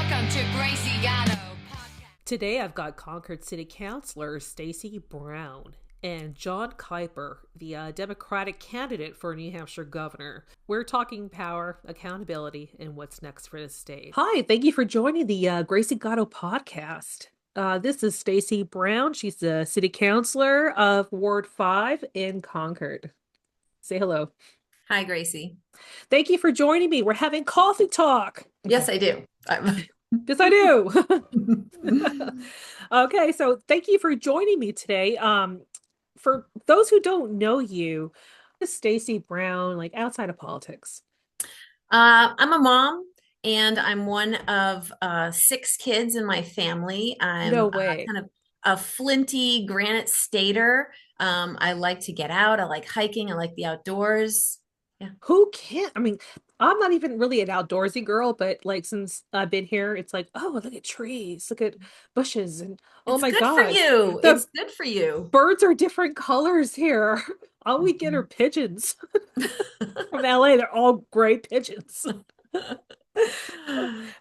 Welcome to Gracie Gato podcast. Today I've got Concord City Councilor Stacey Brown and John Kiper, the Democratic candidate for New Hampshire governor. We're talking power, accountability, and what's next for the state. Hi, thank you for joining the Gracie Gato podcast. This is Stacey Brown. She's the city councilor of Ward 5 in Concord. Say hello. Hi, Gracie. Thank you for joining me. We're having coffee talk. Yes, I do. Yes, I do. Okay, so thank you for joining me today. For those who don't know you, is Stacey Brown, like outside of politics? I'm a mom, and I'm one of 6 kids in my family. I'm No way. kind of a flinty granite stater. I like to get out. I like hiking. I like the outdoors. Yeah. Who can't? I mean, I'm not even really an outdoorsy girl, but like since I've been here, it's like, oh, look at trees, look at bushes, and oh It's my good gosh, for you. the It's good for you. birds are different colors here. All we get are pigeons from LA. They're all gray pigeons.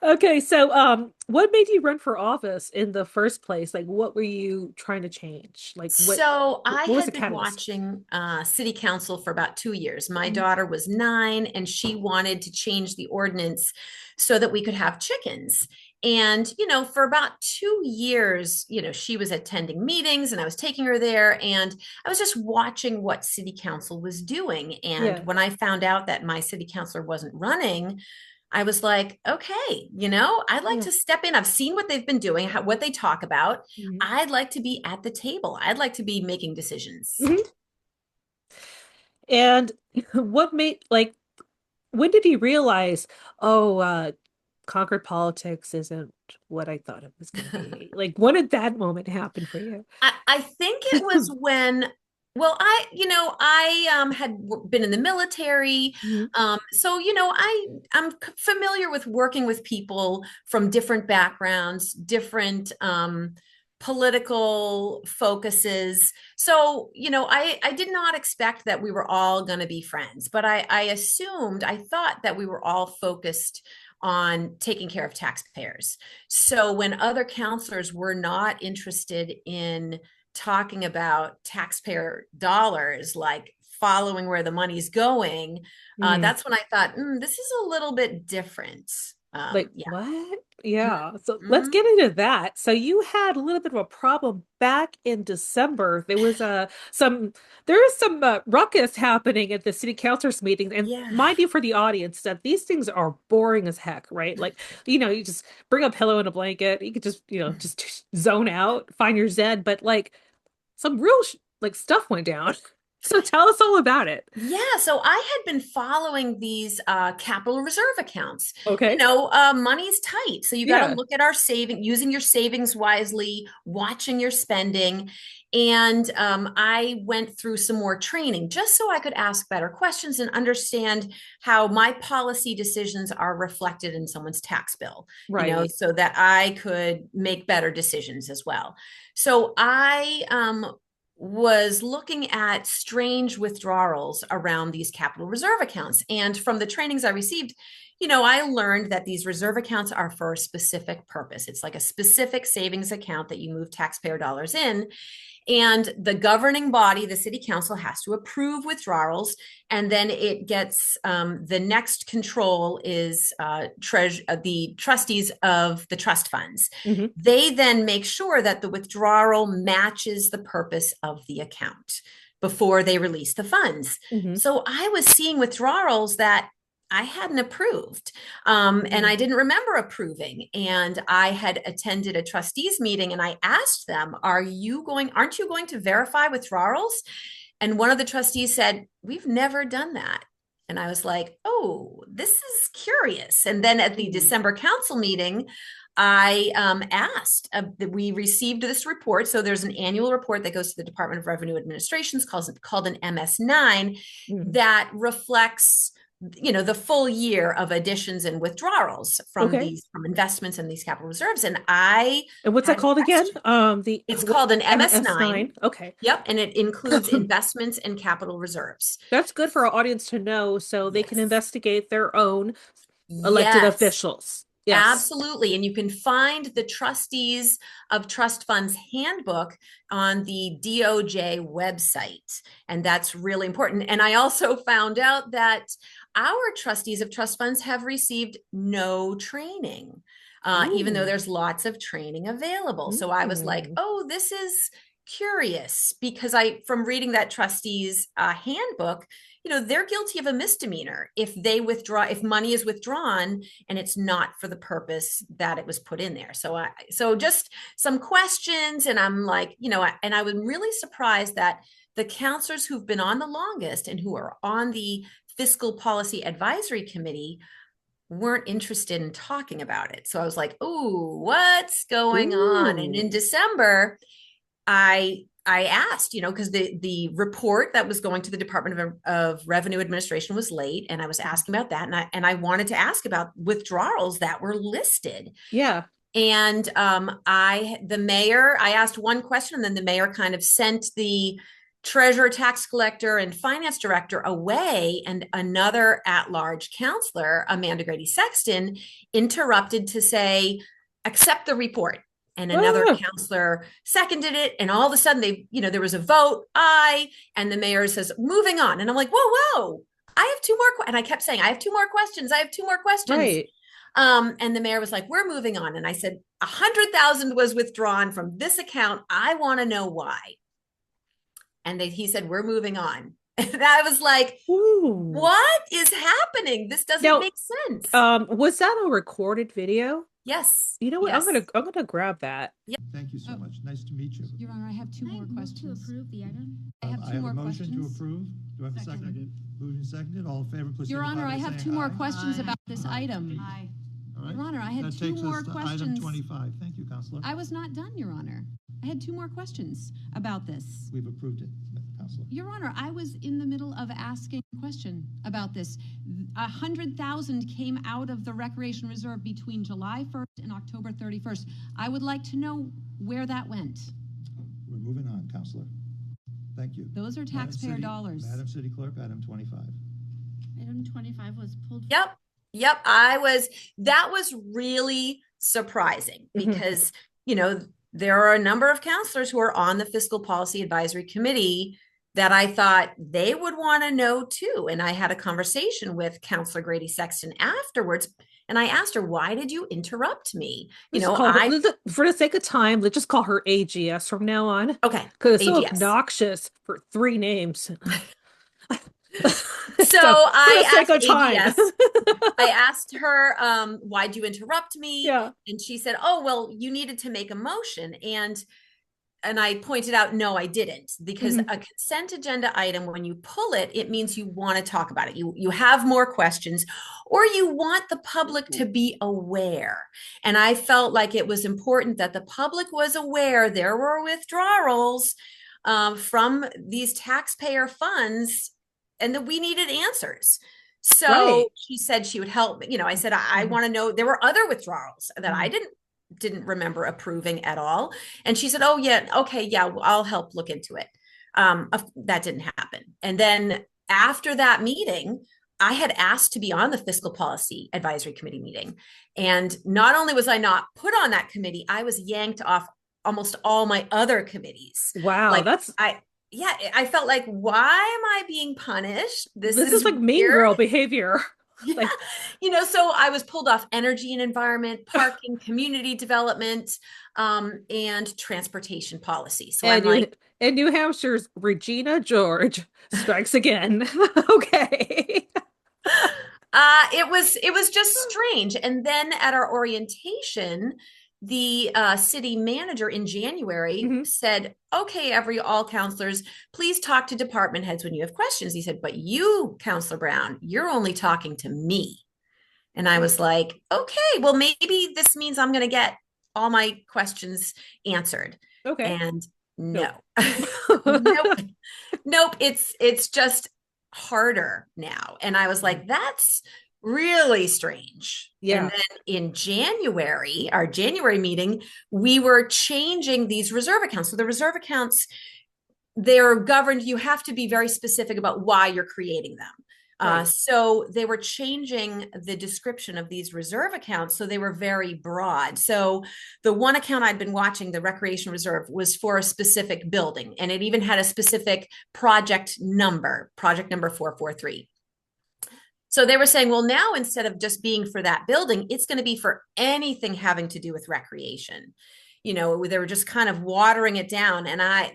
Okay, so what made you run for office in the first place? Like, what were you trying to change? Like, So I what was the had been catalyst? watching city council for about 2 years. My Mhm. daughter was 9, and she wanted to change the ordinance so that we could have chickens. And, for about 2 years, she was attending meetings and I was taking her there, and I was just watching what city council was doing. And Yeah. when I found out that my city councilor wasn't running, I was like, okay, I'd like Yeah. to step in. I've seen what they've been doing, what they talk about. Mhm. I'd like to be at the table. I'd like to be making decisions. Mhm. And what made when did you realize, oh, Concord politics isn't what I thought it was going to be? Like, when did that moment happen for you? I think it was when, well, I had been in the military. Mhm. So, I'm familiar with working with people from different backgrounds, different political focuses. So, I did not expect that we were all going to be friends, but I thought that we were all focused on taking care of taxpayers. So when other counselors were not interested in talking about taxpayer dollars, like following where the money's going, Mhm. that's when I thought, this is a little bit different. Like, Yeah. what? Yeah. So let's Mhm. get into that. So you had a little bit of a problem back in December. There was some ruckus happening at the city councilors meeting. And Yeah. mind you, for the audience, that these things are boring as heck, right? Like, you just bring a pillow and a blanket. You could just zone out, find your zen. But like some real stuff went down. So tell us all about it. Yeah, so I had been following these capital reserve accounts. Okay. Money's tight. So you got to Yeah. look at our saving, using your savings wisely, watching your spending. And I went through some more training just so I could ask better questions and understand how my policy decisions are reflected in someone's tax bill, Right. so that I could make better decisions as well. So I was looking at strange withdrawals around these capital reserve accounts. And from the trainings I received, I learned that these reserve accounts are for a specific purpose. It's like a specific savings account that you move taxpayer dollars in. And the governing body, the city council, has to approve withdrawals. And then it gets the next control is the trustees of the trust funds. Mm-hmm. They then make sure that the withdrawal matches the purpose of the account before they release the funds. Mm-hmm. So I was seeing withdrawals that I hadn't approved. And I didn't remember approving. And I had attended a trustees meeting and I asked them, aren't you going to verify withdrawals? And one of the trustees said, we've never done that. And I was like, oh, this is curious. And then at the December council meeting, I asked, we received this report. So there's an annual report that goes to the Department of Revenue Administration called an MS-9 that reflects the full year of additions and withdrawals from investments and these capital reserves. And what's that called again? It's called an MS-9. Okay. Yep. And it includes investments and capital reserves. That's good for our audience to know so they can investigate their own elected officials. Yes. Absolutely. And you can find the Trustees of Trust Funds handbook on the DOJ website. And that's really important. And I also found out that our trustees of trust funds have received no training, even though Ooh. there's lots of training available. So I was like, Mm. oh, this is curious because from reading that trustees handbook, they're guilty of a misdemeanor if money is withdrawn and it's not for the purpose that it was put in there. So just some questions, and I'm like, and I was really surprised that the counselors who've been on the longest and who are on the Fiscal Policy Advisory Committee weren't interested in talking about it. So I was like, "Ooh, what's going on?" And in Ooh. December, I asked, because the report that was going to the Department of Revenue Administration was late, and I was asking about that, and I wanted to ask about withdrawals that were listed. Yeah. And the mayor, I asked one question, and then the mayor kind of sent the treasurer, tax collector, and finance director away, and another at-large counselor, Amanda Grady Sexton, interrupted to say, "Accept the report." And another Ah, counselor seconded it, and all of a sudden there was a vote, aye, and the mayor says, "Moving on." And I'm like, whoa, I have two more, and I kept saying, "I have two more questions. I have two more questions." right. And the mayor was like, "We're moving on." And I said, 100,000 was withdrawn from this account. I want to know why. And he said, "We're moving on." And I was like, Ooh. what is happening? This doesn't Now, make sense. was that a recorded video? Yes. You know what? Yes. I'm gonna grab that. Thank you so much. Nice to meet you. Your Honor, I have two more questions. To approve the item. I have two more a motion to questions. approve. Do I have a second? Moved and seconded. All in favor, please. Your signify Honor, by I have saying two more aye. questions Aye. about this item. Aye. All right. Your Honor, I had That two takes more us to questions. item 25. Thank you, Counselor. I was not done, Your Honor. I had two more questions about this. We've approved it, Counselor. Your Honor, I was in the middle of asking a question about this. 100,000 came out of the Recreation Reserve between July 1st and October 31st. I would like to know where that went. We're moving on, Counselor. Thank you. Those are Madam taxpayer City- dollars. Madam City Clerk, item 25. Item 25 was pulled. Yep. That was really surprising Mhm. because, there are a number of counselors who are on the Fiscal Policy Advisory Committee that I thought they would want to know too. And I had a conversation with Counselor Grady Sexton afterwards, and I asked her, "Why did you interrupt me?" Let's call her, for the sake of time, let's just call her AGS from now on. Okay, Because it's so AGS. obnoxious for three names. So I asked AGS. I asked her, "Why'd you interrupt me?" Yeah. And she said, "Oh, well, you needed to make a motion." And I pointed out, no, I didn't, because a consent agenda item, when you pull it, it means you want to talk about it. You have more questions, or you want the public to be aware. And I felt like it was important that the public was aware there were withdrawals from these taxpayer funds, and that we needed answers. So Right. she said she would help. I said, I want to know, there were other withdrawals that I didn't remember approving at all. And she said, "Oh yeah, okay, yeah, well, I'll help look into it." That didn't happen. And then after that meeting, I had asked to be on the Fiscal Policy Advisory Committee meeting. And not only was I not put on that committee, I was yanked off almost all my other committees. Wow, I felt like, why am I being punished? This is like mean weird. girl behavior. Yeah. Like, So I was pulled off energy and environment, parking, community development, and transportation policy. So I'm like, in New Hampshire's Regina George strikes again. Okay. it was just strange. And then at our orientation, the city manager in January said, "Okay, all counselors, please talk to department heads when you have questions." He said, "But you, Counselor Brown, you're only talking to me." And I was like, okay, well, maybe this means I'm going to get all my questions answered. Okay. And no, Nope. nope. It's just harder now. And I was like, that's really strange. Yeah. And then in January, our January meeting, we were changing these reserve accounts. So the reserve accounts, they're governed. You have to be very specific about why you're creating them. Right. So they were changing the description of these reserve accounts. So they were very broad. So the one account I'd been watching, the recreation reserve, was for a specific building. And it even had a specific project number 443. So they were saying, well, now instead of just being for that building, it's going to be for anything having to do with recreation. They were just kind of watering it down. And I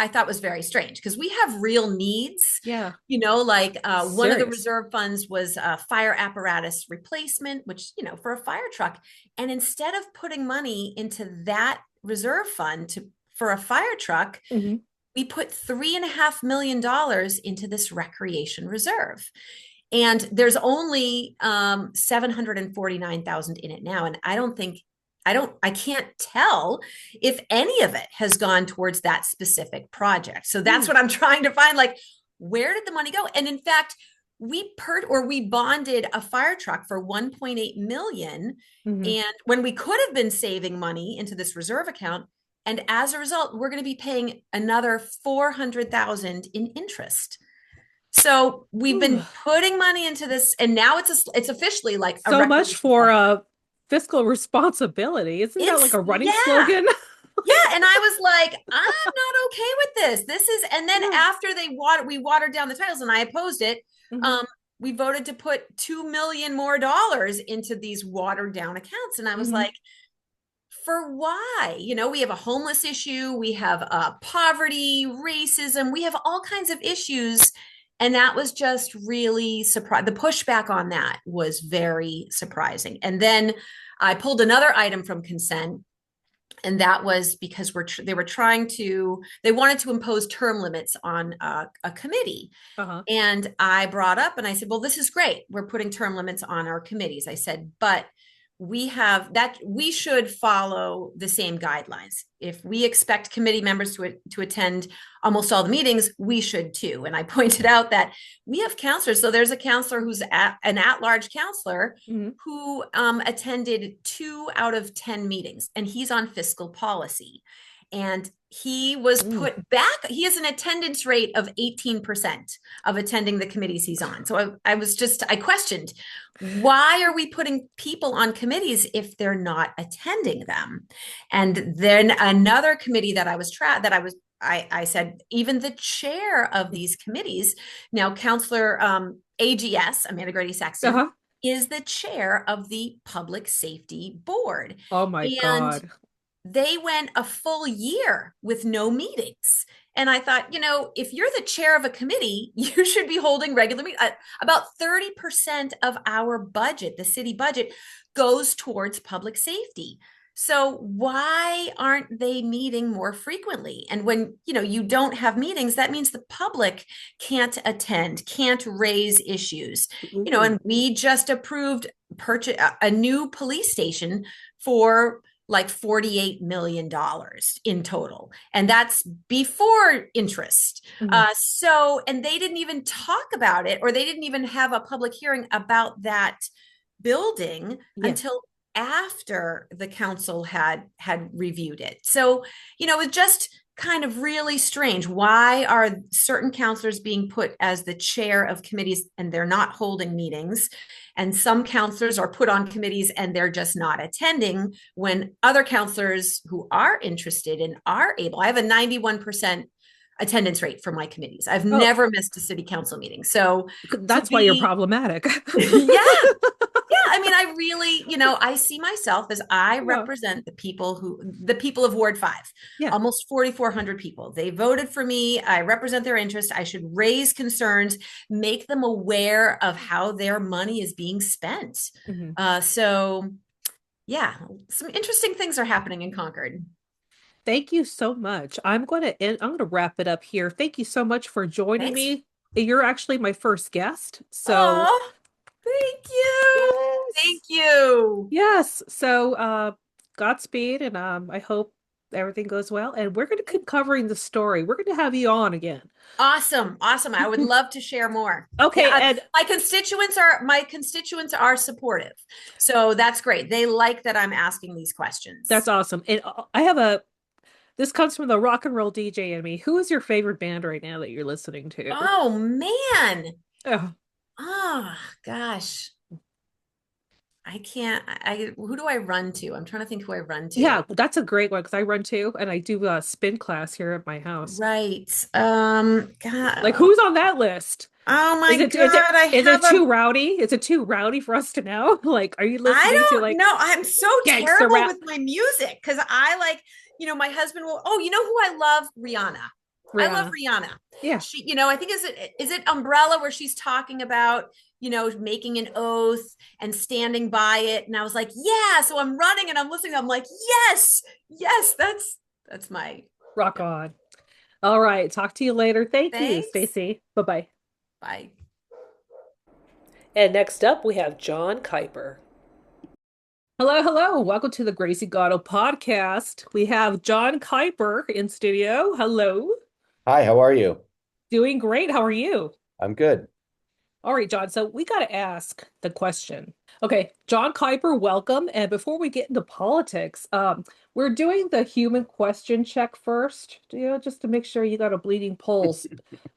thought was very strange because we have real needs. Yeah. Like one of the Serious. reserve funds was fire apparatus replacement, which, for a fire truck. And instead of putting money into that reserve fund for a fire truck, Mhm. we put $3.5 million into this recreation reserve. And there's only 749,000 in it now. And I can't tell if any of it has gone towards that specific project. So that's what I'm trying to find. Like, where did the money go? And in fact, we bonded a fire truck for 1.8 million. Mhm. And when we could have been saving money into this reserve account. And as a result, we're going to be paying another 400,000 in interest. So we've been putting money into this, and now it's officially like so much for fiscal responsibility. Isn't that like a running slogan? Yeah, and I was like, I'm not okay with this. And then after we watered down the titles, and I opposed it. Mhm. We voted to put $2 million more into these watered down accounts, and I was Mhm. like, for why? We have a homeless issue, we have poverty, racism, we have all kinds of issues. And that was just really surprising. The pushback on that was very surprising. And then I pulled another item from consent. And that was because they wanted to impose term limits on a committee. Uh-huh. And I brought up and I said, well, this is great. We're putting term limits on our committees. I said, but we should follow the same guidelines. If we expect committee members to attend almost all the meetings, we should too. And I pointed out that we have counselors. So there's a counselor who's an at-large counselor who attended 2 out of 10 meetings, and he's on fiscal policy. And he was put back. He has an attendance rate of 18% of attending the committees he's on. So I questioned, why are we putting people on committees if they're not attending them? And then another committee that I said, even the chair of these committees, now Counselor AGS, Amanda Grady Saxton, is the chair of the Public Safety Board. Oh my God. They went a full year with no meetings. And I thought, if you're the chair of a committee, you should be holding regular meetings. About 30% of our budget, the city budget, goes towards public safety. So why aren't they meeting more frequently? And when, you don't have meetings, that means the public can't attend, can't raise issues. And we just approved a new police station for like $48 million in total. And that's before interest. And they didn't even talk about it, or they didn't even have a public hearing about that building until after the council had reviewed it. So, it was just kind of really strange. Why are certain counselors being put as the chair of committees and they're not holding meetings? And some counselors are put on committees and they're just not attending, when other counselors who are interested and are able. I have a 91% attendance rate for my committees. I've never missed a city council meeting. So that's why you're problematic. Yeah, I mean, I really, I see myself as I represent the people of Ward 5, almost 4,400 people. They voted for me. I represent their interests. I should raise concerns, make them aware of how their money is being spent. So yeah, some interesting things are happening in Concord. Thank you so much. I'm going to wrap it up here. Thank you so much for joining me. You're actually my first guest. So thank you. Yes. Thank you. Yes. So Godspeed, and I hope everything goes well. And we're going to keep covering the story. We're going to have you on again. Awesome. I would love to share more. Okay. And my constituents are supportive. So that's great. They like that I'm asking these questions. That's awesome. And this comes from the rock and roll DJ in me. Who is your favorite band right now that you're listening to? Oh man. Oh gosh. I can't. Who do I run to? I'm trying to think who I run Yeah, to. that's a great one because I run too, and I do a spin class here at my house. Right. Like, God. who's on that list? Oh Is my it is it God. I is it have a too rowdy? Is it too rowdy for us to know? Like, are you I listening to don't like know. I'm so gangster terrible rap? with my music because I like, my husband will, oh, you know who I love? Rihanna. I love Rihanna. Rihanna. Yeah. She, I think is it Umbrella where she's talking about, making an oath and standing by it. And I was like, yeah. So I'm running and I'm listening. I'm like, yes, yes, that's my Rock yeah. on. All right. Talk to you later. Thank you, Thanks. Stacey. Bye-bye. Bye. And next up, we have John Kiper. Hello, hello. Welcome to the Gracie Gato podcast. We have John Kiper in studio. Hello. Hi, how are you? Doing great. How are you? I'm good. All right, John. So we got to ask the question. Okay, John Kiper, welcome. And before we get into politics, we're doing the human question check first, just to make sure you got a bleeding pulse.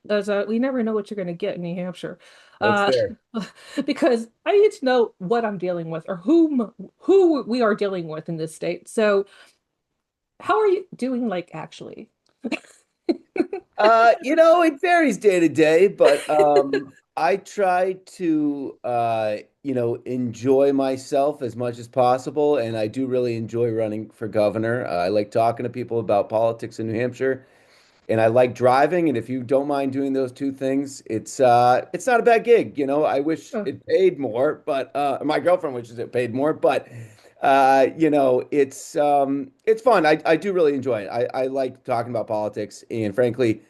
Because we never know what you're going to get in New Hampshire. That's Uh, fair. because I need to know what I'm dealing with or who we are dealing with in this state. So, how are you doing, like, actually? It varies day to day, but I try to enjoy myself as much as possible, and I do really enjoy running for governor. I like talking to people about politics in New Hampshire, and I like driving, and if you don't mind doing those two things, it's not a bad gig. I wish Oh, it paid more, but my girlfriend wishes it paid more, but it's fun. I do really enjoy it. I like talking about politics, and frankly,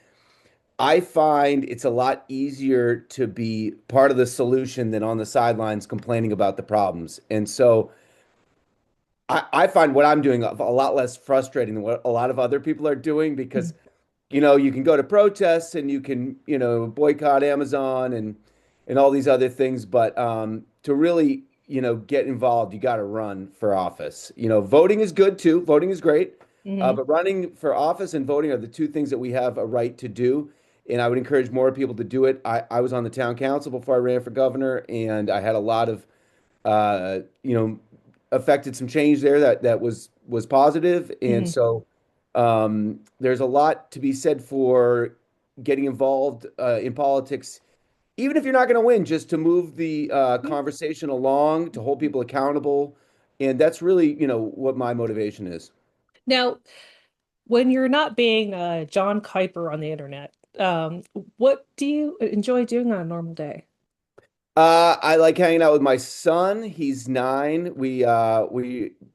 I find it's a lot easier to be part of the solution than on the sidelines complaining about the problems. And so I find what I'm doing a lot less frustrating than what a lot of other people are doing because you can go to protests and you can, boycott Amazon and all these other things, but to really, get involved, you got to run for office. Voting is good too. Voting is great, mhm. but running for office and voting are the two things that we have a right to do. And I would encourage more people to do it. I was on the town council before I ran for governor, and I had a lot of, uh, you know, affected some change there that was positive. And Mhm. so there's a lot to be said for getting involved in politics, even if you're not going to win, just to move the conversation along, to hold people accountable. And that's really, what my motivation is. Now, when you're not being John Kuiper on the internet, what do you enjoy doing on a normal day? I like hanging out with my son. He's 9. We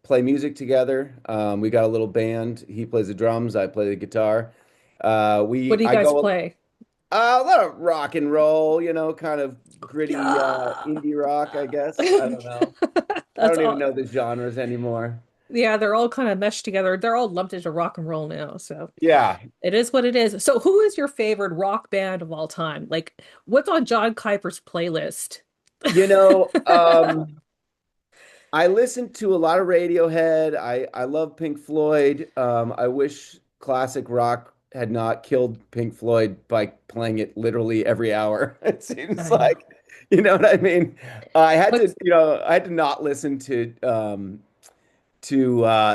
play music together. We got a little band. He plays the drums. I play the guitar. What do you I guys go play? a lot of rock and roll, kind of gritty Yeah. indie rock, I guess. I don't know. I That's don't even all. know the genres anymore. Yeah, they're all kind of meshed together. They're all lumped into rock and roll now. So Yeah, it is what it is. So who is your favorite rock band of all time? Like, what's on John Kuiper's playlist? you know, I listen to a lot of Radiohead. I love Pink Floyd. I wish classic rock had not killed Pink Floyd by playing it literally every hour. It seems I know. like, you know what I mean? What's I had to not listen to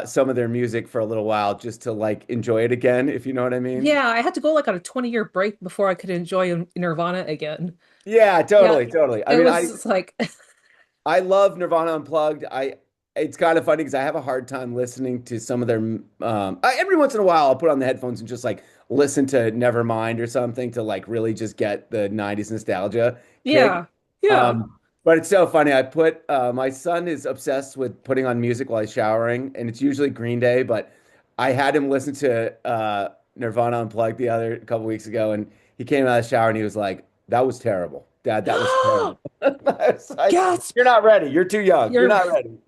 some of their music for a little while just to like enjoy it again, if you know what I mean. Yeah, I had to go like on a 20-year break before I could enjoy Nirvana again. Yeah, Yeah, totally, totally. I it mean, was just like, I love Nirvana Unplugged. It's kind of funny because I have a hard time listening to some of their every once in a while I'll put on the headphones and just like listen to Nevermind or something to like really just get the 90s nostalgia kick. yeah, yeah. But it's so funny. My son is obsessed with putting on music while he's showering, and it's usually Green Day, but I had him listen to Nirvana Unplugged the other couple weeks ago, and he came out of the shower and he was like, "That was terrible, Dad. That was terrible." I was like, Gasp! "You're not ready. You're too young. You're You're not ready."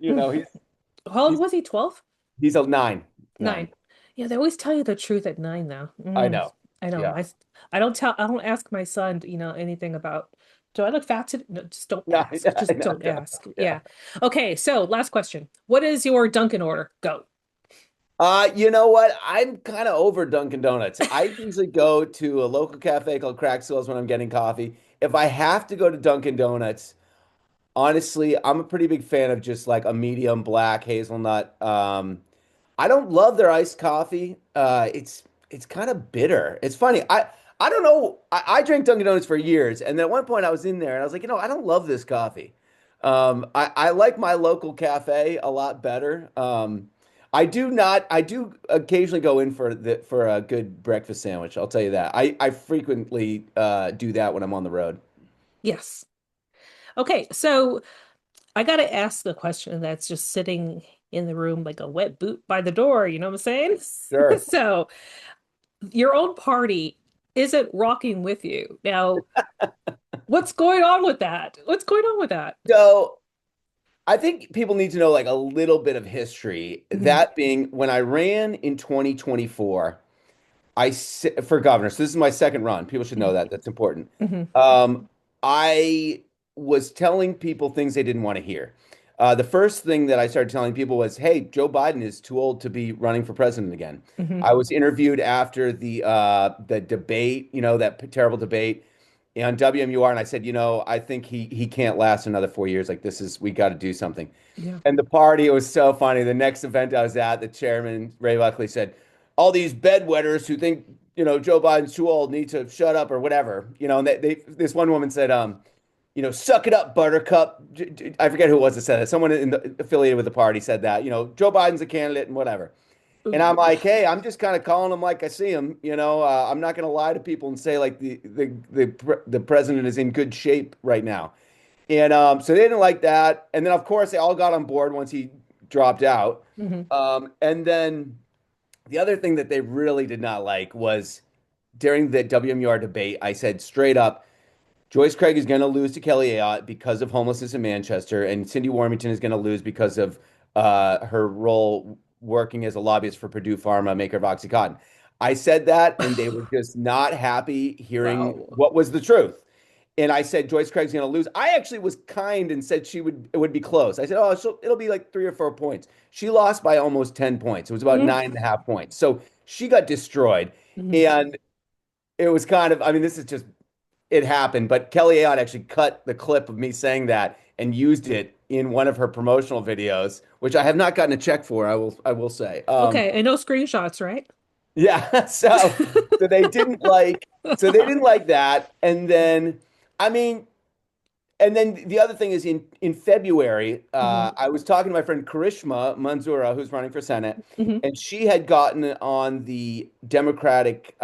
how old He's was he? 12? he's a 9. 9. 9. Yeah, they always tell you the truth at 9 though. I know. I know. Yeah. I don't ask my son, anything about, do I look fat today? No, just don't No, ask. Just no, don't no. ask. Yeah. Yeah. Okay, so last question. What is your Dunkin' order? Go. You know what? I'm kind of over Dunkin' Donuts. I usually go to a local cafe called Crack Skills when I'm getting coffee. if I have to go to Dunkin' Donuts, honestly, I'm a pretty big fan of just like a medium black hazelnut. I don't love their iced coffee. It's kind of bitter. It's funny. I don't know. I drank Dunkin' Donuts for years, and then at one point I was in there and I was like, I don't love this coffee. I like my local cafe a lot better. I do not. I do occasionally go in for a good breakfast sandwich. I'll tell you that. I frequently do that when I'm on the road. Yes. Okay, so I got to ask the question that's just sitting in the room like a wet boot by the door, you know what I'm saying? Sure. So, your own party isn't rocking with you. Now, what's going on with that? What's going on with that? So I think people need to know like a little bit of history. Mhm, That being when I ran in 2024. For governor. So this is my second run. People should know mhm, that. That's important. mhm, I was telling people things they didn't want to hear. The first thing that I started telling people was, "Hey, Joe Biden is too old to be running for president again." mhm. I was interviewed after the debate, that terrible debate on WMUR, and I said, I think he can't last another 4 years. Like we got to do something. Yeah. And the party, it was so funny. The next event I was at, the chairman, Ray Buckley, said, all these bedwetters who think, Joe Biden's too old need to shut up or whatever. And this one woman said, suck it up, Buttercup. I forget who it was that said it. Someone affiliated with the party said that, Joe Biden's a candidate and whatever. And I'm Ooh. like, hey, I'm just kind of calling him like I see him. I'm not going to lie to people and say like the president is in good shape right now. And so they didn't like that. And then, of course, they all got on board once he dropped out. Mhm. And then the other thing that they really did not like was during the WMUR debate, I said straight up, Joyce Craig is going to lose to Kelly Ayotte because of homelessness in Manchester, and Cindy Warmington is going to lose because of her role working as a lobbyist for Purdue Pharma, maker of OxyContin. I said that, and they were just not happy hearing Wow. what was the truth. And I said Joyce Craig's going to lose. I actually was kind and said it would be close. I said, oh, it'll be like 3 or 4 points. She lost by almost 10 points. It was about Mm, 9.5 points. So she got destroyed. mhm. And it was kind of, I mean, this is just, it happened. But Kelly Ayotte actually cut the clip of me saying that and used it in one of her promotional videos, which I have not gotten a check for, I will say. Okay, and no screenshots, right? Yeah. So they didn't like, that. And then, I mean, and then the other thing is in February, Mhm, I was talking to my friend Karishma Manzoora, who's running for Senate, mhm. and she had gotten on the Democratic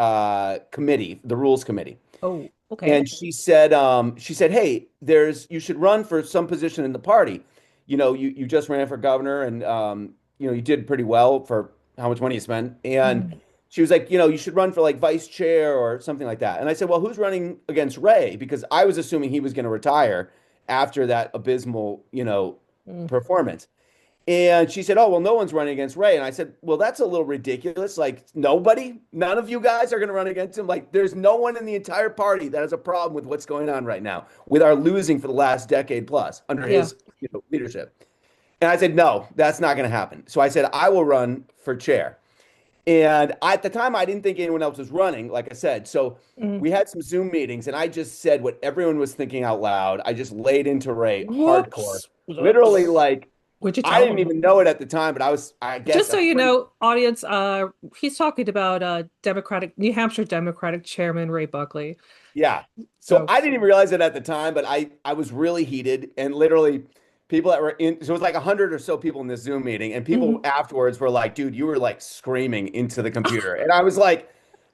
committee, the Rules Committee, Oh, okay. and she said, hey, you should run for some position in the party. You just ran for governor, and you did pretty well for how much money you spent, and Mhm. she was like, you should run for like vice chair or something like that. And I said, well, who's running against Ray? Because I was assuming he was going to retire after that abysmal, Mm. performance. And she said, oh, well, no one's running against Ray. And I said, well, that's a little ridiculous. Like, none of you guys are going to run against him. Like, there's no one in the entire party that has a problem with what's going on right now, with our losing for the last decade plus under Yeah. his, leadership. And I said, no, that's not going to happen. So I said, I will run for chair. And at the time, I didn't think anyone else was running, like I said. So Mm. we had some Zoom meetings, and I just said what everyone was thinking out loud. I just laid into Ray hardcore. Whoops. Literally, Whoops. like, What'd you I tell didn't him? even know it at the time, but I guess, Just so you afraid. know, audience, he's talking about New Hampshire Democratic Chairman Ray Buckley. Yeah. So So, I didn't even realize it at the time, but I was really heated, and literally people that were in, so it was like 100 or so people in this Zoom meeting, and people mhm. afterwards were like, dude, you were like screaming into the computer. And I was like,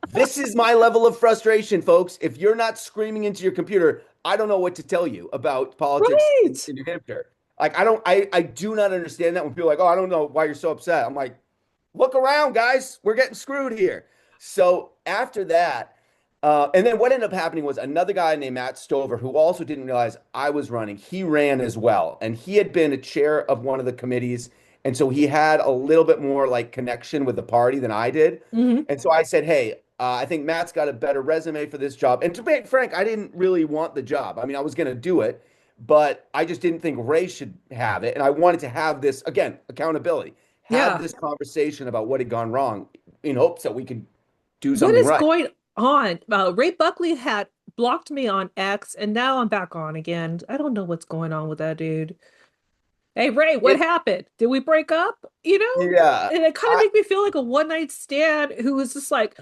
this is my level of frustration, folks. If you're not screaming into your computer, I don't know what to tell you about politics Right. in New Hampshire. Like, I do not understand that when people are like, oh, I don't know why you're so upset. I'm like, look around, guys. We're getting screwed here. So after that, and then what ended up happening was another guy named Matt Stover, who also didn't realize I was running. He ran as well, and he had been a chair of one of the committees, and so he had a little bit more like connection with the party than I did. Hmm. And so I said, "Hey, I think Matt's got a better resume for this job." And to be frank, I didn't really want the job. I mean, I was going to do it, but I just didn't think Ray should have it, and I wanted to have this again accountability, have Yeah. this conversation about what had gone wrong, in hopes that we could do What something is right. going on? Ray Buckley had blocked me on X, and now I'm back on again. I don't know what's going on with that dude. Hey Ray, what It, happened? Did we break up? yeah, And it kind of I, made me feel like a one night stand who was just like,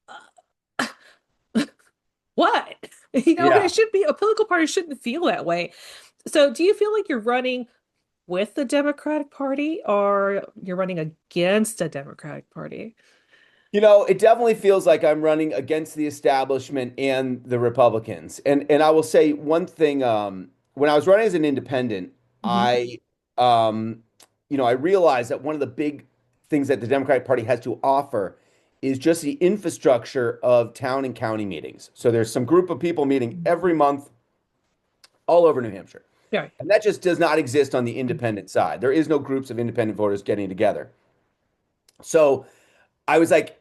uh, what? And it yeah. should be a political party shouldn't feel that way. So, do you feel like you're running with the Democratic Party or you're running against the Democratic Party? It definitely feels like I'm running against the establishment and the Republicans. And I will say one thing, when I was running as an independent, Mhm. I I realized that one of the big things that the Democratic Party has to offer is just the infrastructure of town and county meetings. So there's some group of people meeting every month all over New Hampshire. Yeah. And that just does not exist on the independent side. There is no groups of independent voters getting together. So I was like,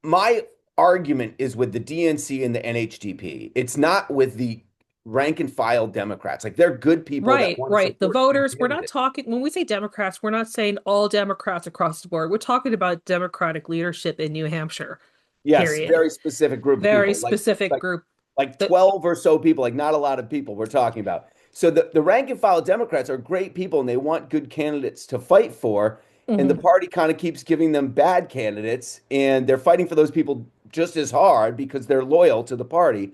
my argument is with the DNC and the NHDP. It's not with the rank and file Democrats. Like they're good people that Right, want to right. The support good voters, we're not candidates. talking, when we say Democrats, we're not saying all Democrats across the board. We're talking about Democratic leadership in New Hampshire, Yes, period. very specific group of Very people, like specific like group like that, 12 or so people, like not a lot of people we're talking about. So the rank and file Democrats are great people and they want good candidates to fight for. And the mhm, party kind of keeps giving them bad candidates, and they're fighting for those people just as hard because they're loyal to the party.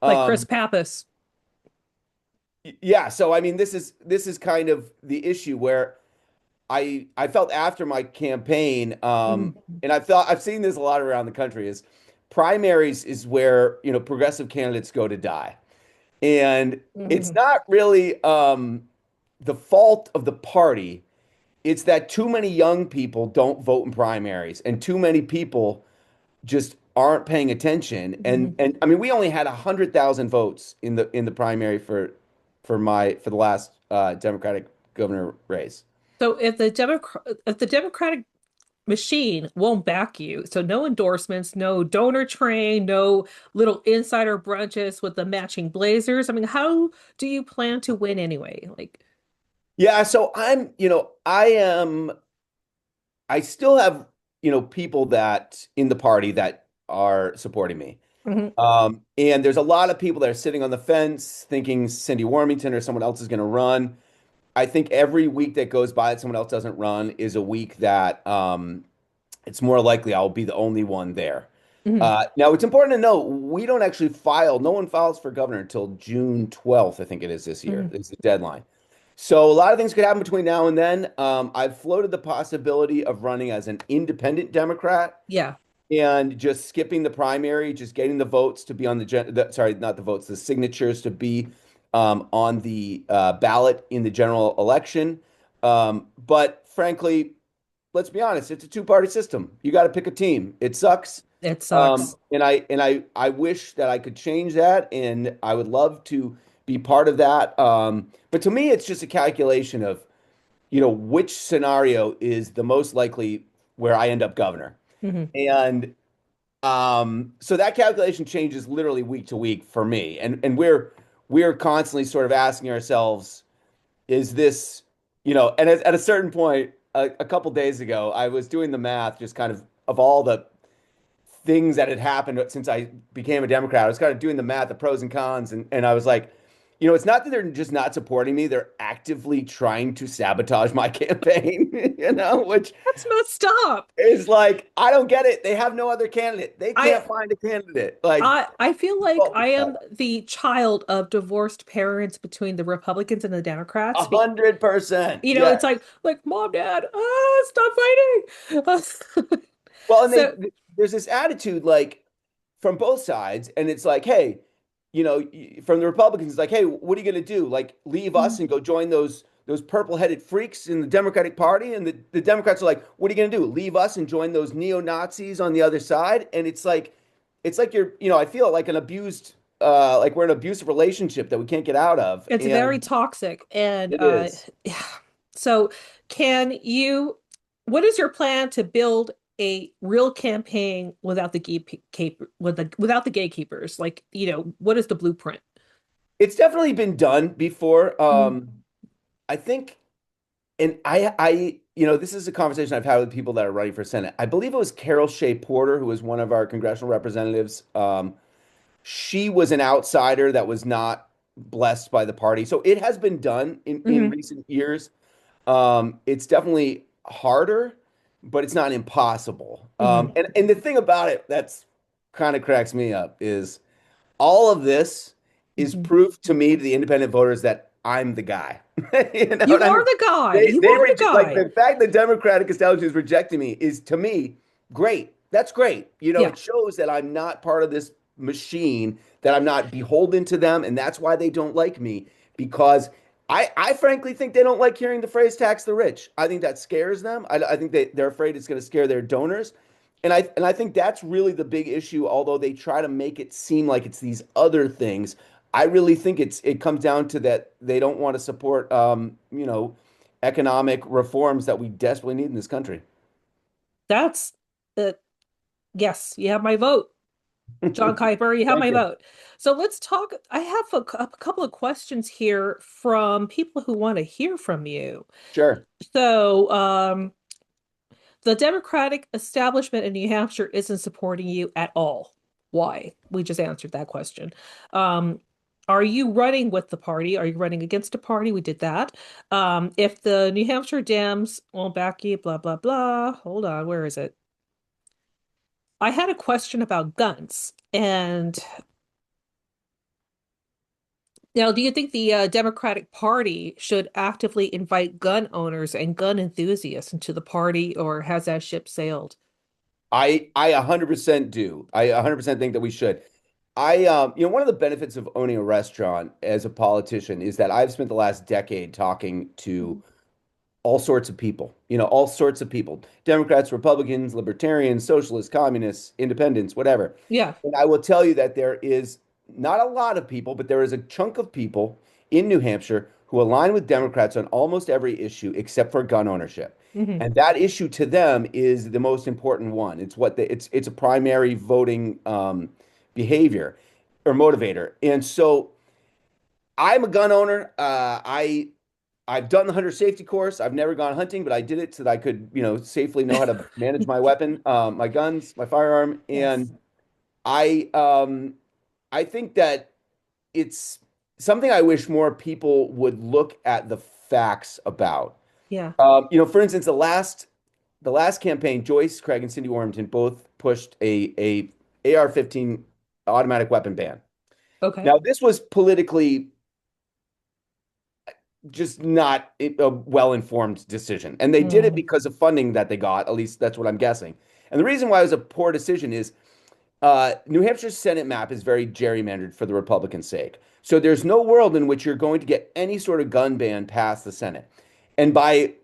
like Chris Um, Pappas. yeah, so I mean, this is kind of the issue where I felt after my campaign, Mhm, and I've seen this a lot around the country, is primaries is where progressive candidates go to die. And it's mhm. not really the fault of the party. It's that too many young people don't vote in primaries, and too many people just aren't paying attention. And Mhm. and I mean, we only had 100,000 votes in the primary for the last Democratic governor race. So if the Democratic machine won't back you, so no endorsements, no donor train, no little insider brunches with the matching blazers. I mean, how do you plan to win anyway? Like, Yeah, so I still have, people that in the party that are supporting me. mhm, And there's a lot of people that are sitting on the fence thinking Cindy Warmington or someone else is going to run. I think every week that goes by that someone else doesn't run is a week that it's more likely I'll be the only one there. mhm, Now, it's important to note we don't actually file, no one files for governor until June 12th, I think it is this year, mhm. is the deadline. So a lot of things could happen between now and then. I've floated the possibility of running as an independent Democrat Yeah. and just skipping the primary, just getting the votes to be on sorry, not the votes, the signatures to be on the ballot in the general election. But frankly, let's be honest, it's a two-party system. You got to pick a team. It sucks. It sucks. And I wish that I could change that, and I would love to be part of that. But to me, it's just a calculation of, which scenario is the most likely where I end up governor. Mhm. And so that calculation changes literally week to week for me. And we're constantly sort of asking ourselves, is this, and at a certain point, a couple days ago, I was doing the math just kind of all the things that had happened since I became a Democrat. I was kind of doing the math, the pros and cons, and I was like, it's not that they're just not supporting me, they're actively trying to sabotage my campaign, which That's messed up. is like, I don't get it. They have no other candidate. They I can't find a candidate. Like, I feel like oh, I am the child of divorced parents between the Republicans and the a Democrats. 100%. It's Yes. like mom, dad, stop fighting. Well, and So, there's this attitude like from both sides, and it's like, hey, from the Republicans, it's like, hey, what are you going to do? Like, leave us and go join those purple-headed freaks in the Democratic Party? And the Democrats are like, what are you going to do? Leave us and join those neo-Nazis on the other side? And it's like you're, I feel like like we're in an abusive relationship that we can't get out of. it's very And toxic. And it is. yeah. So can you, what is your plan to build a real campaign without the without the gatekeepers? Like, what is the blueprint? It's definitely been done before. Mhm. I think, and this is a conversation I've had with people that are running for Senate. I believe it was Carol Shea Porter, who was one of our congressional representatives. she was an outsider that was not blessed by the party. So it has been done in recent years. It's definitely harder, but it's not impossible. And the thing about it that's kind of cracks me up is all of this is proof to me, to the independent voters, that I'm the guy. You know You what I are mean? the guy. They You they are the reject, like, guy. the fact the Democratic establishment is rejecting me is, to me, great. That's great. You know, Yeah. it shows that I'm not part of this machine, that I'm not beholden to them, and that's why they don't like me, because I frankly think they don't like hearing the phrase tax the rich. I think that scares them. I think they're afraid it's going to scare their donors. And I think that's really the big issue, although they try to make it seem like it's these other things. I really think it comes down to that they don't want to support economic reforms that we desperately need in this country. That's yes, you have my vote. John Kiper, you have Thank my you. vote. So let's talk. I have a couple of questions here from people who want to hear from you. Sure. So, the Democratic establishment in New Hampshire isn't supporting you at all. Why? We just answered that question. Um, are you running with the party? Are you running against a party? We did that. If the New Hampshire Dems won't back you, blah, blah, blah. Hold on, where is it? I had a question about guns. And now, do you think the Democratic Party should actively invite gun owners and gun enthusiasts into the party, or has that ship sailed? I 100% do. I 100% think that we should. One of the benefits of owning a restaurant as a politician is that I've spent the last decade talking to all sorts of people, all sorts of people, Democrats, Republicans, libertarians, socialists, communists, independents, whatever. Yeah. And I will tell you that there is not a lot of people, but there is a chunk of people in New Hampshire who align with Democrats on almost every issue except for gun ownership. Hmm. And that issue to them is the most important one. It's a primary voting behavior or motivator. And so I'm a gun owner. I've done the hunter safety course. I've never gone hunting, but I did it so that I could, safely know how to manage my weapon, my guns, my firearm. Yes. And I think that it's something I wish more people would look at the facts about. Yeah. For instance, the last campaign, Joyce Craig and Cindy Warrington both pushed a AR-15 automatic weapon ban. Okay. Now, this was politically just not a well-informed decision. And they did it Mm. because of funding that they got. At least that's what I'm guessing. And the reason why it was a poor decision is New Hampshire's Senate map is very gerrymandered for the Republican sake. So there's no world in which you're going to get any sort of gun ban past the Senate. And by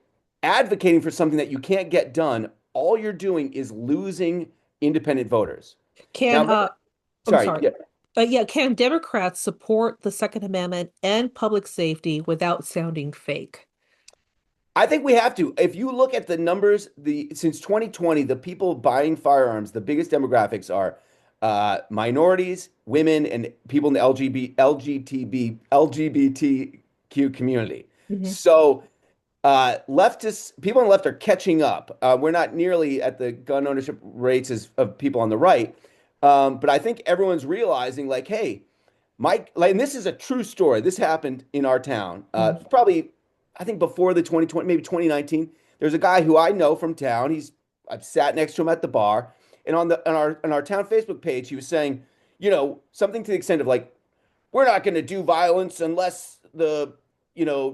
advocating for something that you can't get done, all you're doing is losing independent voters. Can Now, I'm sorry, sorry. yeah, Yeah, can Democrats support the Second Amendment and public safety without sounding fake? I think we have to. If you look at the numbers, since 2020, the people buying firearms, the biggest demographics are minorities, women, and people in the LGBTQ community. Hmm. So leftists, people on the left are catching up. We're not nearly at the gun ownership rates of people on the right, but I think everyone's realizing, like, hey, Mike, like, and this is a true story. This happened in our town. Probably, I think before the 2020, maybe 2019. There's a guy who I know from town. I've sat next to him at the bar, and on our town Facebook page, he was saying, something to the extent of, like, we're not going to do violence unless the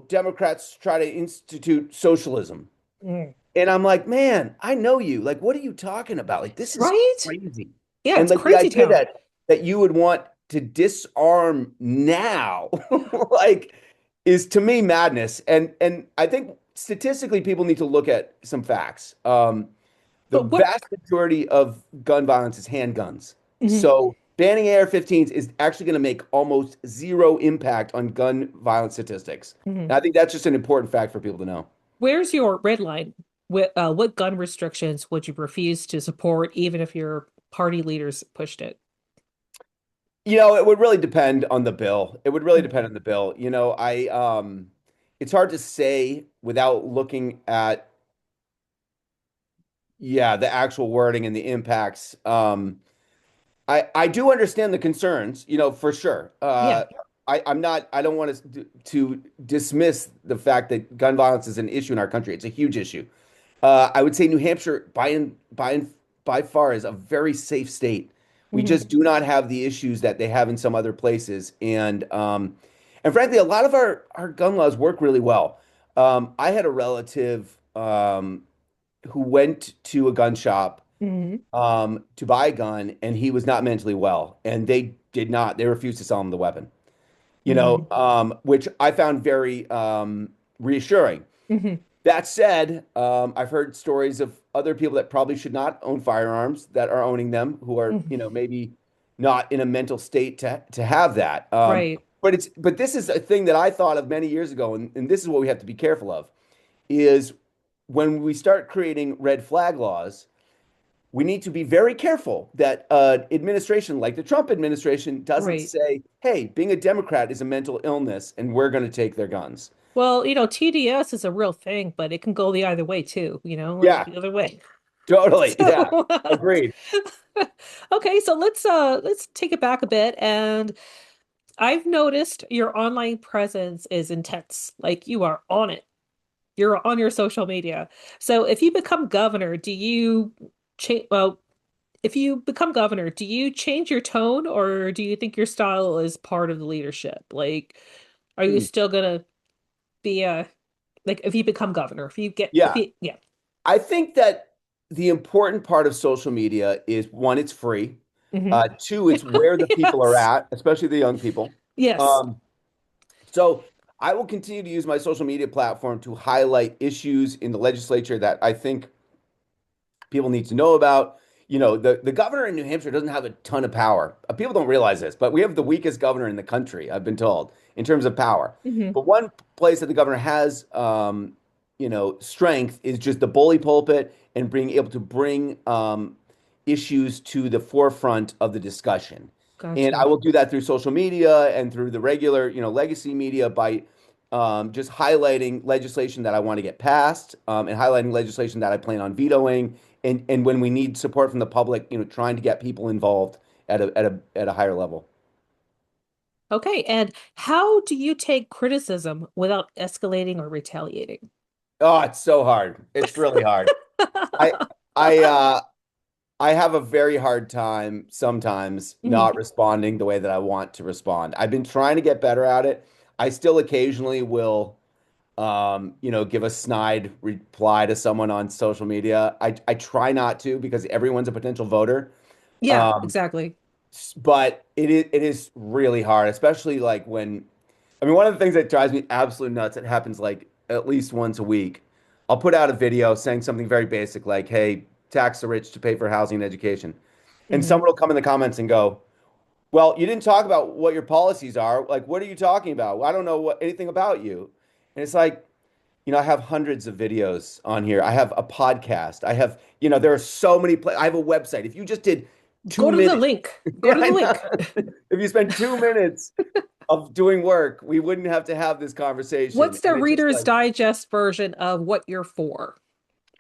Democrats try to institute socialism. Mm. And I'm like, man, I know you. Like, what are you talking about? Like, this is Right? crazy. Yeah, And it's like the crazy idea town. that you would want to disarm now, like, is to me madness. And I think statistically, people need to look at some facts. The But what? vast majority of gun violence is handguns. Mhm. So banning AR-15s is actually going to make almost zero impact on gun violence statistics. Mhm. And I think that's just an important fact for people to know. Where's your red line? What gun restrictions would you refuse to support, even if your party leaders pushed it? It would really depend on the bill. It would really depend on the bill. It's hard to say without looking at, yeah, the actual wording and the impacts. I do understand the concerns, for sure. Yeah. I don't want to dismiss the fact that gun violence is an issue in our country. It's a huge issue. I would say New Hampshire, by far, is a very safe state. We Hmm. just do not have the issues that they have in some other places, and frankly, a lot of our gun laws work really well. I had a relative who went to a gun shop Hmm. to buy a gun, and he was not mentally well, and they refused to sell him the weapon. Hmm. Which I found very reassuring. Hmm. That said, I've heard stories of other people that probably should not own firearms that are owning them, who are, Hmm. maybe not in a mental state to have that. Right. But this is a thing that I thought of many years ago, and this is what we have to be careful of, is when we start creating red flag laws, we need to be very careful that administration like the Trump administration doesn't Right. say, "Hey, being a Democrat is a mental illness, and we're going to take their guns." Well, TDS is a real thing, but it can go the other way too, like Yeah, the other way. totally. Yeah, So, agreed. okay, so let's take it back a bit, and I've noticed your online presence is intense. Like you are on it. You're on your social media. So if you become governor, do you change, well, if you become governor, do you change your tone, or do you think your style is part of the leadership? Like, are you Hmm. still gonna be a like if you become governor, if Yeah, you yeah. I think that the important part of social media is one, it's free. Hmm. Two, it's where the people are Yes. at, especially the young people. Yes. Um, so I will continue to use my social media platform to highlight issues in the legislature that I think people need to know about. The governor in New Hampshire doesn't have a ton of power. People don't realize this, but we have the weakest governor in the country, I've been told, in terms of power. Hmm. But one place that the governor has, strength is just the bully pulpit and being able to bring issues to the forefront of the discussion. And I Gotcha. will do that through social media and through the regular, legacy media by just highlighting legislation that I want to get passed, and highlighting legislation that I plan on vetoing, and when we need support from the public, trying to get people involved at a higher level. Okay, and how do you take criticism without escalating or retaliating? Oh, it's so hard. It's really hard. I I uh I have a very hard time sometimes Mhm. not responding the way that I want to respond. I've been trying to get better at it. I still occasionally will give a snide reply to someone on social media. I try not to because everyone's a potential voter. Yeah, Um, exactly. but it is really hard, especially like when I mean one of the things that drives me absolutely nuts, it happens like at least once a week. I'll put out a video saying something very basic like, "Hey, tax the rich to pay for housing and education." And Hmm. someone will come in the comments and go, "Well, you didn't talk about what your policies are. Like, what are you talking about? Well, I don't know anything about you." And it's like, I have hundreds of videos on here. I have a podcast. There are so many. I have a website. If you just did Go two to the minutes, link. Go to the I know. link. If you spend 2 minutes of doing work, we wouldn't have to have this conversation. What's the And it's just Reader's like, Digest version of what you're for?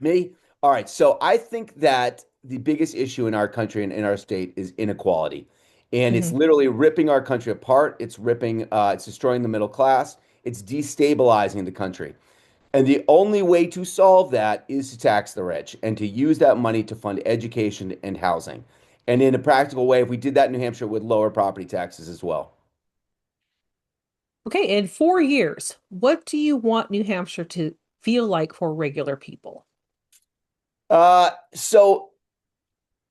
me? All right. So I think that the biggest issue in our country and in our state is inequality. And it's Hmm. literally ripping our country apart. It's destroying the middle class. It's destabilizing the country. And the only way to solve that is to tax the rich and to use that money to fund education and housing. And in a practical way, if we did that in New Hampshire, it would lower property taxes as well. Okay, in 4 years, what do you want New Hampshire to feel like for regular people? So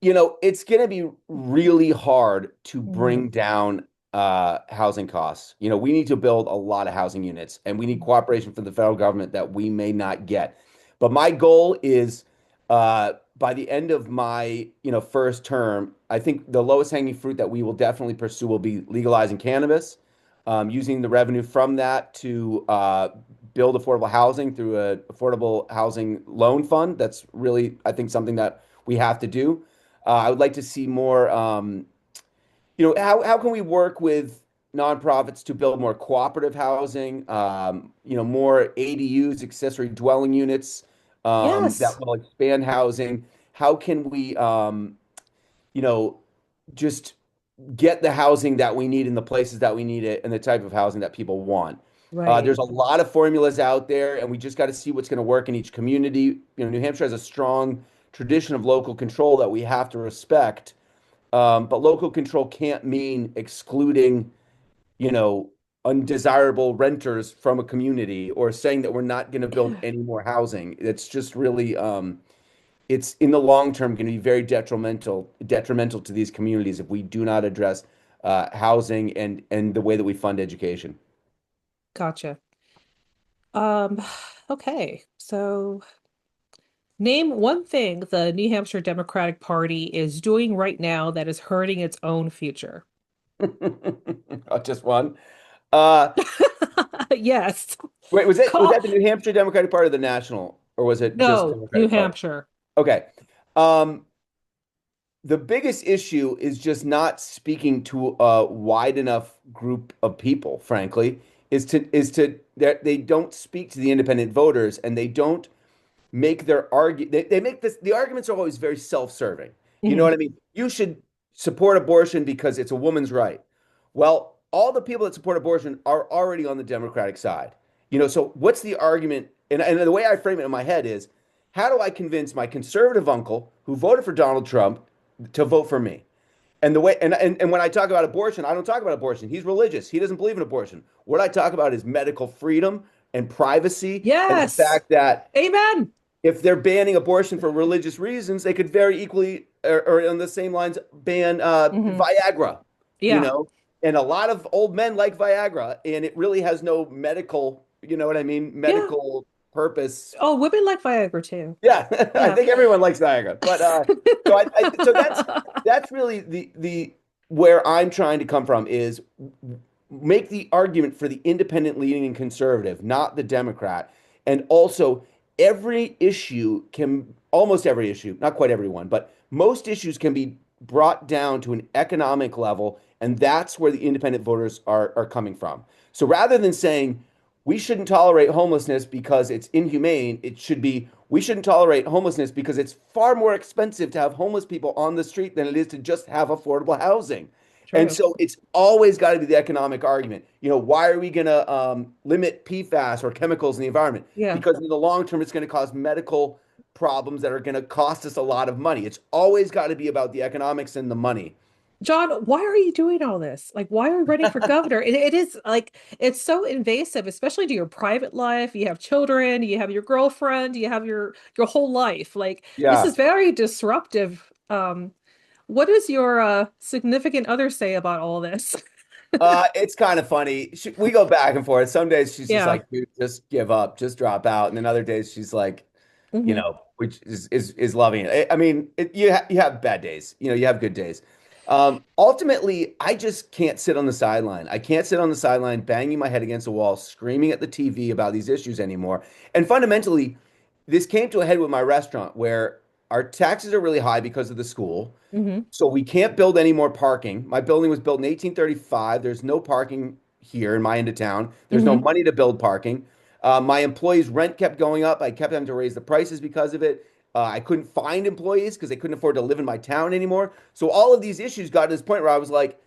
it's going to be really hard to Hmm. bring down housing costs. We need to build a lot of housing units, and we need cooperation from the federal government that we may not get. But my goal is by the end of my first term, I think the lowest hanging fruit that we will definitely pursue will be legalizing cannabis, using the revenue from that to build affordable housing through a affordable housing loan fund. That's really, I think, something that we have to do. I would like to see more. How can we work with nonprofits to build more cooperative housing? More ADUs, accessory dwelling units, that Yes. will expand housing. How can we, you know, just get the housing that we need in the places that we need it and the type of housing that people want. Right. There's a lot of formulas out there, and we just got to see what's going to work in each community. New Hampshire has a strong tradition of local control that we have to respect. But local control can't mean excluding, you know, undesirable renters from a community or saying that we're not going to build any more housing. It's just really, it's in the long term going to be very detrimental to these communities if we do not address housing and the way that we fund education. Gotcha. Um, okay. So name one thing the New Hampshire Democratic Party is doing right now that is hurting its own future. Oh, just one. Uh, Yes. Wait, was Call that the New Hampshire Democratic Party or the national, or was it just No, New Democratic Party? Hampshire. Okay. Um, the biggest issue is just not speaking to a wide enough group of people, frankly, is to that they don't speak to the independent voters and they don't make their they make this the arguments are always very self-serving. You know Mhm. what I mean? You should support abortion because it's a woman's right. Well, all the people that support abortion are already on the Democratic side. So what's the argument? And the way I frame it in my head is, how do I convince my conservative uncle who voted for Donald Trump to vote for me? And the way and when I talk about abortion, I don't talk about abortion. He's religious. He doesn't believe in abortion. What I talk about is medical freedom and privacy and the Yes. fact that Amen. if they're banning abortion for religious reasons, they could very equally, or on the same lines, ban Hmm. Viagra, you Yeah. know? And a lot of old men like Viagra, and it really has no medical, you know what I mean? Yeah. Medical purpose. Oh, women like Viagra too. Yeah, I Yeah. think everyone likes Viagra, but so that's really the where I'm trying to come from is make the argument for the independent leaning conservative, not the Democrat. And also, almost every issue, not quite every one, but most issues can be brought down to an economic level. And that's where the independent voters are coming from. So rather than saying we shouldn't tolerate homelessness because it's inhumane, it should be we shouldn't tolerate homelessness because it's far more expensive to have homeless people on the street than it is to just have affordable housing. And True. so it's always got to be the economic argument. Why are we going to limit PFAS or chemicals in the environment? Yeah. Because in the long term, it's going to cause medical problems that are going to cost us a lot of money. It's always got to be about the economics and the money. John, why are you doing all this? Like, why are you running for governor? It is like, it's so invasive, especially to your private life. You have children, you have your girlfriend, you have your whole life. Like, this Yeah. is very disruptive. What does your significant other say about all this? It's kind of funny. We go back and forth. Some days she's just Yeah. like, dude, just give up, just drop out. And then other days she's like, Hmm. which is loving it. I mean, you have bad days, you have good days. Ultimately, I just can't sit on the sideline. I can't sit on the sideline banging my head against the wall, screaming at the TV about these issues anymore. And fundamentally, this came to a head with my restaurant where our taxes are really high because of the school. Hmm. So we can't build any more parking. My building was built in 1835. There's no parking here in my end of town. There's no Hmm. money to build parking. My employees' rent kept going up. I kept having to raise the prices because of it. I couldn't find employees because they couldn't afford to live in my town anymore. So all of these issues got to this point where I was like,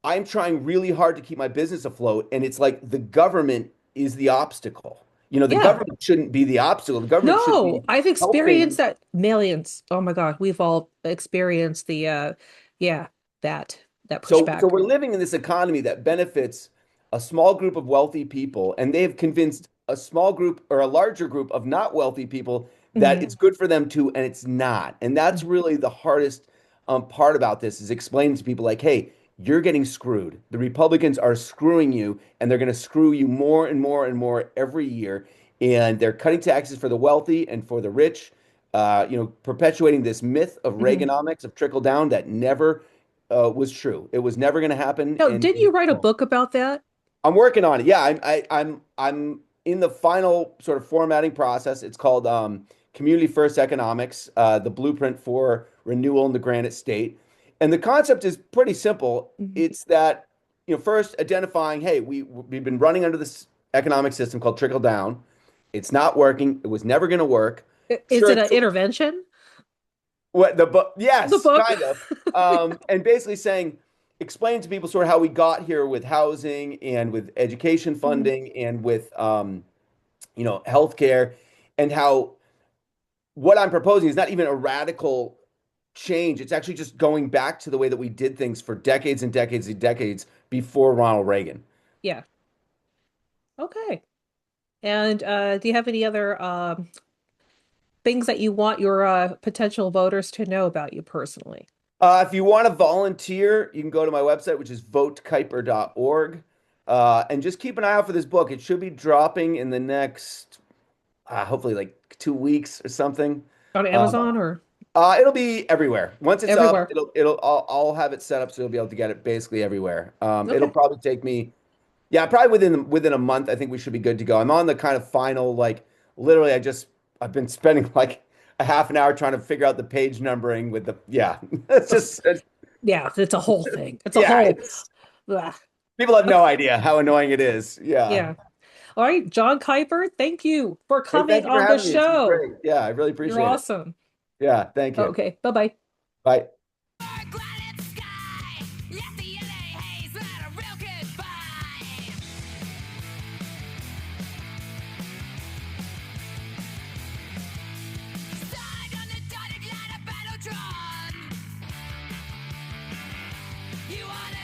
I'm trying really hard to keep my business afloat, and it's like the government is the obstacle. The Yeah. government shouldn't be the obstacle. The government should No, be I've experienced helping. that millions. Oh my God, we've all experienced the yeah, that that So pushback. we're living in this economy that benefits a small group of wealthy people, and they've convinced a small group or a larger group of not wealthy people that Hmm. it's good for them too, and it's not. And that's really the hardest part about this is explaining to people like, hey, you're getting screwed. The Republicans are screwing you, and they're going to screw you more and more and more every year. And they're cutting taxes for the wealthy and for the rich, perpetuating this myth of Hmm. Reaganomics, of trickle down that never was true. It was never going to happen, No, and didn't you write a book about that? I'm working on it. Yeah, I'm in the final sort of formatting process. It's called Community First Economics, the blueprint for renewal in the Granite State. And the concept is pretty simple. Mhm. It's that, first identifying, hey, we've been running under this economic system called trickle down. It's not working. It was never going to work. Is Sure, it an intervention? What the book? Yes, The book. kind of. And basically saying, explain to people sort of how we got here with housing and with education funding and with healthcare, and how what I'm proposing is not even a radical change. It's actually just going back to the way that we did things for decades and decades and decades before Ronald Reagan. Yeah. Okay. And do you have any other things that you want your potential voters to know about you personally? If you want to volunteer, you can go to my website, which is votekiper.org. And just keep an eye out for this book. It should be dropping in the next, hopefully, like 2 weeks or something. On Amazon or? It'll be everywhere. Once it's Everywhere. up, I'll have it set up so you'll be able to get it basically everywhere. It'll Okay. probably take me, probably within a month. I think we should be good to go. I'm on the kind of final, like literally, I've been spending like a half an hour trying to figure out the page numbering with it's just Yeah, it's a whole thing. It's a yeah, whole. it's, Ugh. people have no idea how annoying it is. Yeah. Yeah. All right, John Kiper, thank you for Hey, coming thank you for on the having me. This was show. great. Yeah, I really appreciate You're it. awesome. Yeah, thank you. Okay, bye-bye. Bye. Granite sky, let the LA haze without a real goodbye. Signed on the dotted line of Battletron. You wanna